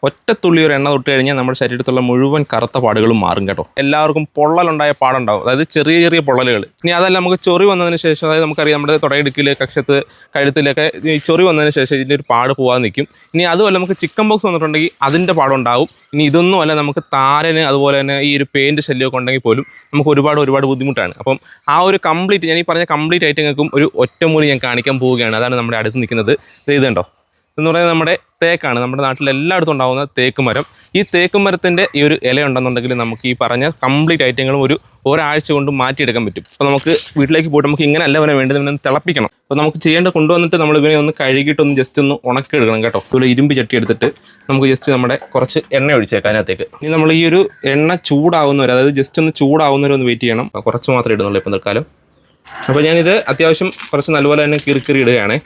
ഒറ്റത്തുള്ളി ഒരു എണ്ണ തൊട്ട് കഴിഞ്ഞാൽ നമ്മുടെ ശരീരത്തുള്ള മുഴുവൻ കറുത്ത പാടുകളും മാറും കേട്ടോ. എല്ലാവർക്കും പൊള്ളലുണ്ടായ പാടുണ്ടാവും, അതായത് ചെറിയ ചെറിയ പൊള്ളലുകൾ. ഇനി അതല്ല നമുക്ക് ചൊറി വന്നതിന് ശേഷം, അതായത് നമുക്കറിയാം നമ്മുടെ തുടയിടുക്കിൽ, കക്ഷത്ത്, കഴുത്തിലൊക്കെ ഈ ചൊറി വന്നതിന് ശേഷം ഇതിൻ്റെ ഒരു പാട് പോകാൻ നിൽക്കും. ഇനി അതുമല്ല നമുക്ക് ചിക്കൻ ബോക്സ് വന്നിട്ടുണ്ടെങ്കിൽ അതിൻ്റെ പാടുണ്ടാവും. ഇനി ഇതൊന്നുമല്ല നമുക്ക് താരന്, അതുപോലെ തന്നെ ഈ ഒരു പെയിൻറ്റ് ശല്യമൊക്കെ ഉണ്ടെങ്കിൽ പോലും നമുക്ക് ഒരുപാട് ബുദ്ധിമുട്ടാണ്. അപ്പം ആ ഒരു കംപ്ലീറ്റ്, ഞാൻ ഈ പറഞ്ഞ കംപ്ലീറ്റ് ഐറ്റങ്ങൾക്കും ഒരു ഒറ്റമൂലി ഞാൻ കാണിക്കാൻ പോവുകയാണ്. അതാണ് നമ്മുടെ അടുത്ത് നിൽക്കുന്നത്. ഇത് കണ്ടോ, എന്ന് പറയുന്നത് നമ്മുടെ തേക്കാണ്. നമ്മുടെ നാട്ടിൽ എല്ലായിടത്തും ഉണ്ടാകുന്ന തേക്ക് മരം. ഈ തേക്ക് മരത്തിൻ്റെ ഈ ഒരു ഇല ഉണ്ടെന്നുണ്ടെങ്കിൽ നമുക്ക് ഈ പറഞ്ഞ കംപ്ലീറ്റ് ഐറ്റങ്ങളും ഒരാഴ്ച കൊണ്ട് മാറ്റിയെടുക്കാൻ പറ്റും. അപ്പോൾ നമുക്ക് വീട്ടിലേക്ക് പോയിട്ട് നമുക്ക് ഇങ്ങനെ അല്ല ഇവനെ വേണ്ടത്, ഇവനെ തിളപ്പിക്കണം. അപ്പോൾ നമുക്ക് കൊണ്ടുവന്നിട്ട് നമ്മൾ ഇവനെ ഒന്ന് കഴുകിയിട്ടൊന്ന് ജസ്റ്റ് ഒന്ന് ഉണക്കിയെടുക്കണം കേട്ടോ. അതുപോലെ ഇരുമ്പ് ചട്ടി എടുത്തിട്ട് നമുക്ക് ജസ്റ്റ് നമ്മുടെ കുറച്ച് എണ്ണ ഒഴിച്ചേക്കാം അതിനകത്തേക്ക്. ഇനി നമ്മൾ ഈ ഒരു എണ്ണ ചൂടാവുന്നവരെ, അതായത് ജസ്റ്റ് ഒന്ന് ചൂടാവുന്നവരെ ഒന്ന് വെയിറ്റ് ചെയ്യണം. കുറച്ച് മാത്രമേ ഇടുന്നുള്ളൂ ഇപ്പം തൽക്കാലം. അപ്പോൾ ഞാനിത് അത്യാവശ്യം കുറച്ച് നല്ലപോലെ തന്നെ കീറി ഇടുകയാണ്.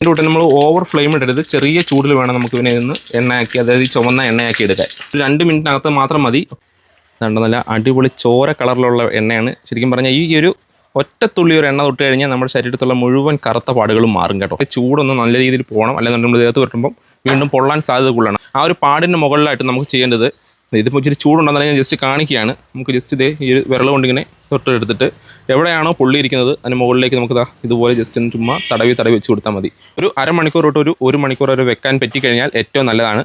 ഇതിൻ്റെ കൂടെ നമ്മൾ ഓവർ ഫ്ലെയിം ഇടരുത്, ചെറിയ ചൂടിൽ വേണം നമുക്ക് ഇതിനെ നിന്ന് എണ്ണയാക്കി, അതായത് ചുവന്ന എണ്ണയാക്കി എടുക്കാൻ. 2 മിനിറ്റിനകത്ത് മാത്രം മതി. അതുകൊണ്ട് നല്ല അടിപൊളി ചോര കളറിലുള്ള എണ്ണയാണ്. ശരിക്കും പറഞ്ഞാൽ ഈ ഒരു ഒറ്റത്തുള്ളി ഒരു എണ്ണ തൊട്ട് കഴിഞ്ഞാൽ നമ്മുടെ ശരീരത്തുള്ള മുഴുവൻ കറുത്ത പാടുകളും മാറും കേട്ടോ. ചൂടൊന്ന് നല്ല രീതിയിൽ പോകണം, അല്ലെങ്കിൽ നമ്മൾ ദേഹത്ത് വരുമ്പം വീണ്ടും പൊള്ളാൻ സാധ്യത കൂടുതലാണ്. ആ ഒരു പാടിൻ്റെ മുകളിലായിട്ട് നമുക്ക് ചെയ്യേണ്ടത്, ഇതിപ്പോൾ ഇച്ചിരി ചൂടുണ്ടെന്നാണ് ഞാൻ ജസ്റ്റ് കാണിക്കുകയാണ്. നമുക്ക് ജസ്റ്റ് ഇതേ ഈ ഒരു വിരൽ കൊണ്ടിങ്ങനെ തൊട്ടെടുത്തിട്ട് എവിടെയാണോ പൊള്ളിയിരിക്കുന്നത് അതിന് മുകളിലേക്ക് നമുക്ക് ഇതുപോലെ ജസ്റ്റ് ഒന്ന് ചുമ്മാ തടവി വെച്ച് കൊടുത്താൽ മതി. ഒരു അരമണിക്കൂർ തൊട്ട് ഒരു മണിക്കൂർ വരെ വെക്കാൻ പറ്റിക്കഴിഞ്ഞാൽ ഏറ്റവും നല്ലതാണ്.